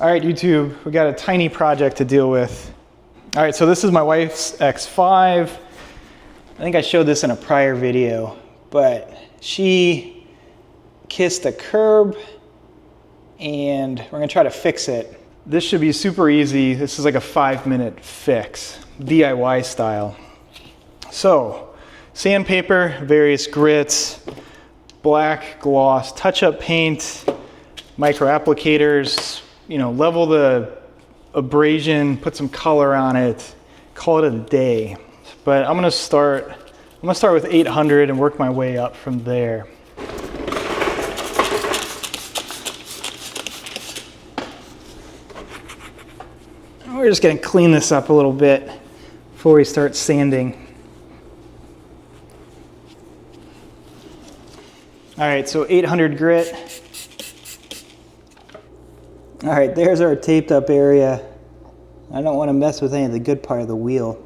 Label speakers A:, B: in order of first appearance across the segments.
A: All right, YouTube, we got a tiny project to deal with. All right, so this is my wife's X5. I think I showed this in a prior video, but she kissed a curb and we're gonna try to fix it. This should be super easy. This is like a 5-minute fix, DIY style. So, sandpaper, various grits, black gloss, touch-up paint, micro applicators, you know, level the abrasion, put some color on it, call it a day. But I'm gonna start with 800 and work my way up from there. We're just gonna clean this up a little bit before we start sanding. All right, so 800 grit. All right, there's our taped up area. I don't want to mess with any of the good part of the wheel.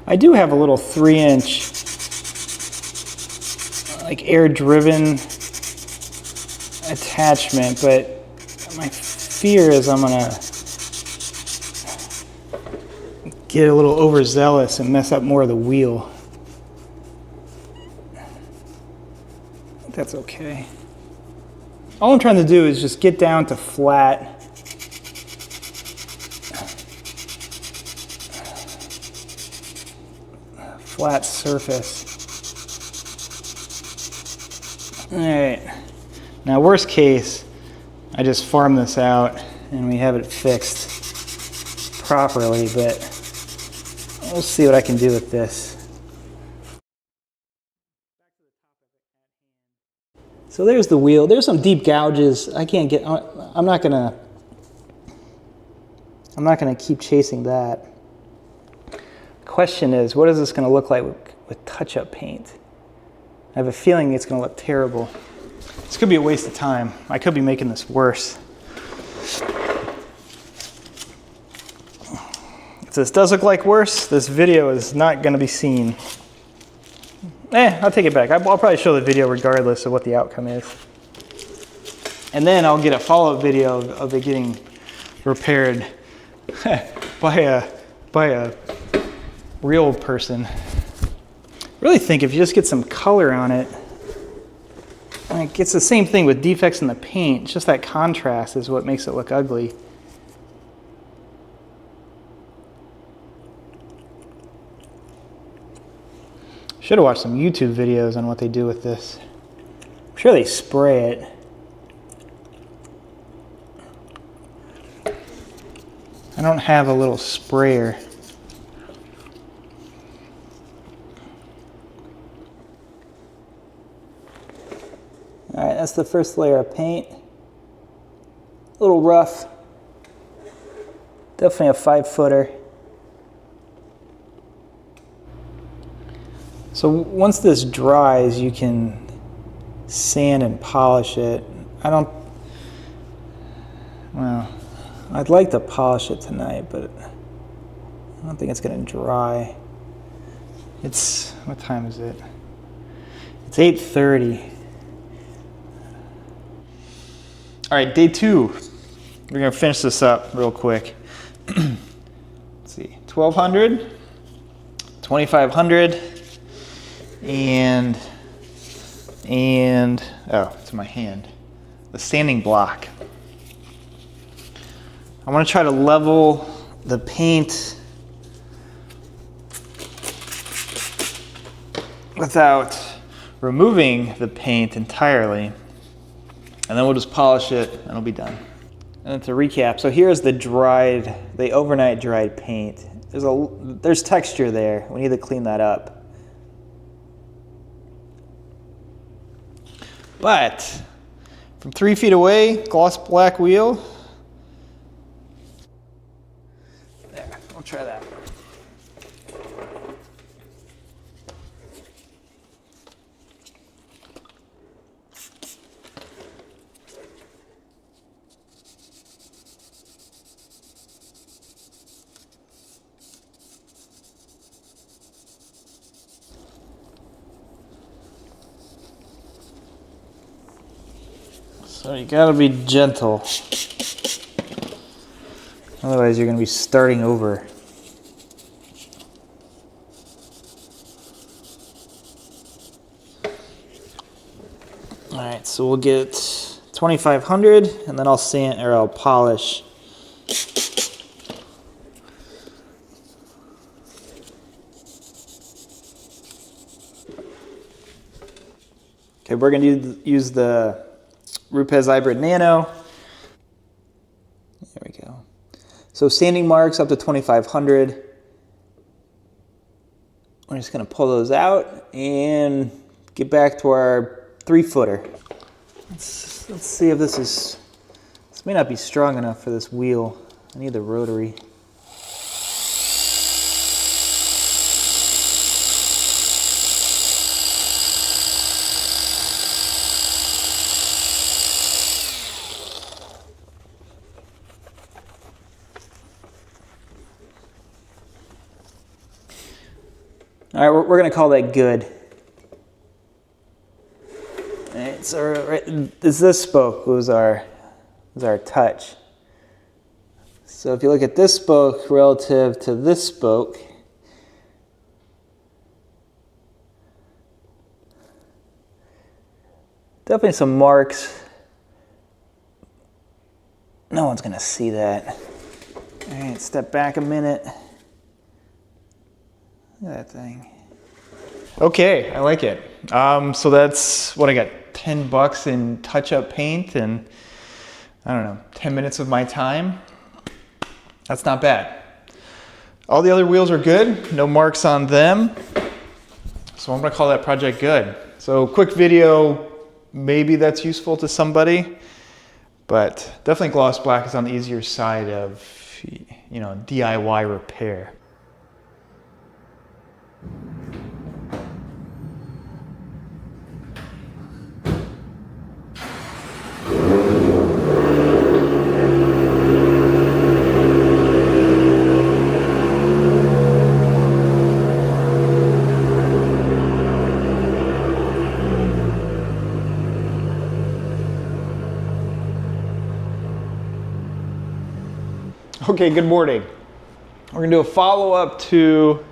A: I do have a little 3-inch like air driven attachment, but my fear is I'm gonna get a little overzealous and mess up more of the wheel. That's okay. All I'm trying to do is just get down to flat. Flat surface. All right, now worst case, I just farm this out and we have it fixed properly, but we'll see what I can do with this. So there's the wheel. There's some deep gouges. I can't get, I'm not gonna keep chasing that. Question is, what is this gonna look like with touch-up paint? I have a feeling it's gonna look terrible. This could be a waste of time. I could be making this worse. If this does look like worse, this video is not gonna be seen. I'll take it back. I'll probably show the video regardless of what the outcome is. And then I'll get a follow-up video of it getting repaired by a real person. Really think if you just get some color on it, like it's the same thing with defects in the paint. It's just that contrast is what makes it look ugly. Should have watched some YouTube videos on what they do with this. I'm sure they spray it. I don't have a little sprayer. All right, that's the first layer of paint. A little rough. Definitely a 5-footer. So once this dries, you can sand and polish it. Well, I'd like to polish it tonight, but I don't think it's gonna dry. What time is it? It's 8:30. All right, day 2. We're gonna finish this up real quick. Let's see, 1200, 2500, and oh, it's in my hand. The sanding block. I want to try to level the paint without removing the paint entirely. And then we'll just polish it and it'll be done. And to recap, so here's the overnight dried paint. There's texture there. We need to clean that up. But from 3 feet away, gloss black wheel. There, we'll try that. So you gotta be gentle. Otherwise you're gonna be starting over. All right, so we'll get 2500 and then I'll sand or I'll polish. Okay, we're gonna use the Rupes Hybrid Nano. There we go. So sanding marks up to 2500. We're just gonna pull those out and get back to our 3-footer. Let's see if this may not be strong enough for this wheel. I need the rotary. All right, we're gonna call that good. All right, so right, this spoke was our touch. So if you look at this spoke relative to this spoke, definitely some marks. No one's gonna see that. All right, step back a minute. Look at that thing. Okay, I like it. So that's what I got, $10 in touch-up paint and I don't know, 10 minutes of my time. That's not bad. All the other wheels are good, no marks on them. So I'm gonna call that project good. So quick video, maybe that's useful to somebody, but definitely gloss black is on the easier side of, you know, DIY repair. Okay, good morning. We're gonna do a follow-up to,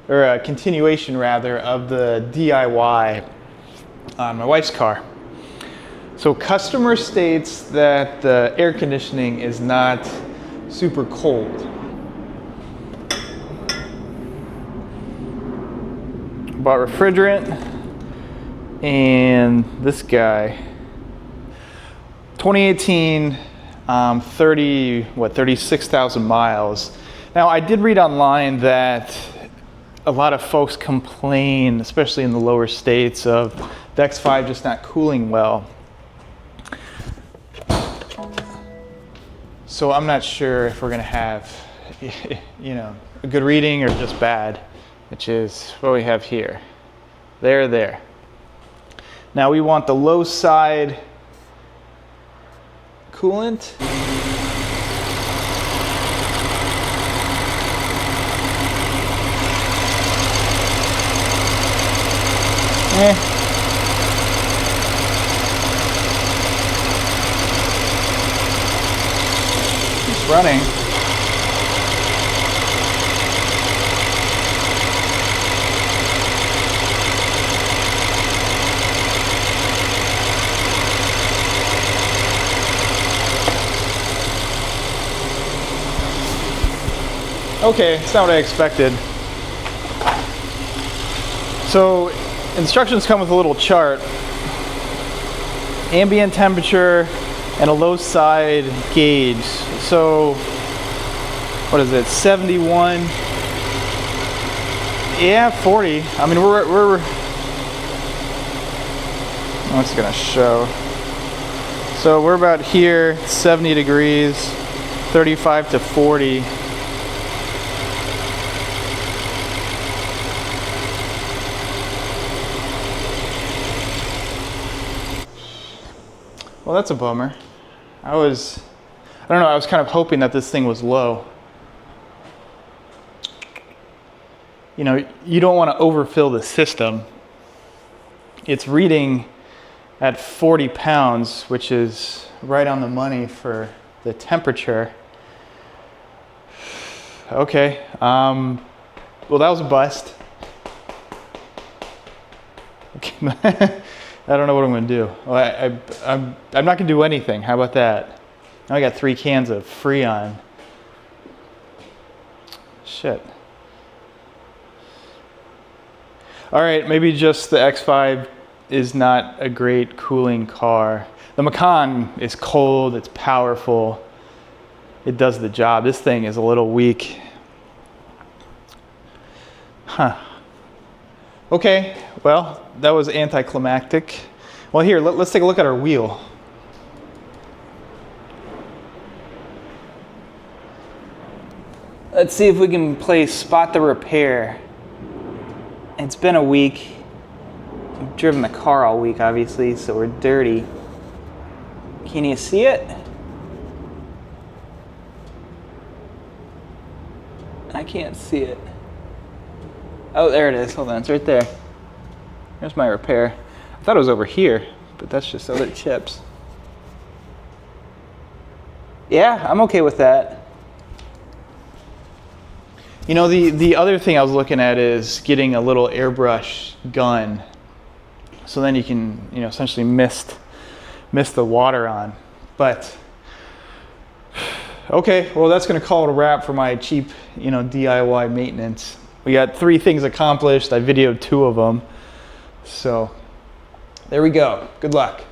A: or a continuation rather, of the DIY on my wife's car. So customer states that the air conditioning is not super cold. Bought refrigerant and this guy, 2018, 36,000 miles. Now I did read online that a lot of folks complain, especially in the lower states, of the X5 just not cooling well. So I'm not sure if we're gonna have, you know, a good reading or just bad, which is what we have here. There. Now we want the low side coolant. It's running. Okay, it's not what I expected. So instructions come with a little chart. Ambient temperature and a low side gauge. So what is it, 71? Yeah, 40. I mean, we're what's it gonna show? So we're about here, 70 degrees, 35 to 40. Well, that's a bummer. I don't know, I was kind of hoping that this thing was low. You know, you don't want to overfill the system. It's reading at 40 pounds, which is right on the money for the temperature. Okay, well, that was a bust. Okay. I don't know what I'm gonna do. Well, I'm not gonna do anything. How about that? Now I got 3 cans of Freon. Shit. All right, maybe just the X5 is not a great cooling car. The Macan is cold, it's powerful, it does the job. This thing is a little weak. Huh. Okay, well, that was anticlimactic. Well, here, let's take a look at our wheel. Let's see if we can play Spot the Repair. It's been a week. I've driven the car all week, obviously, so we're dirty. Can you see it? I can't see it. Oh, there it is. Hold on, it's right there. There's my repair. I thought it was over here, but that's just other chips. Yeah, I'm okay with that. You know, the other thing I was looking at is getting a little airbrush gun. So then you can, you know, essentially mist the water on. But, okay, well, that's gonna call it a wrap for my cheap, you know, DIY maintenance. We got 3 things accomplished. I videoed 2 of them. So there we go. Good luck.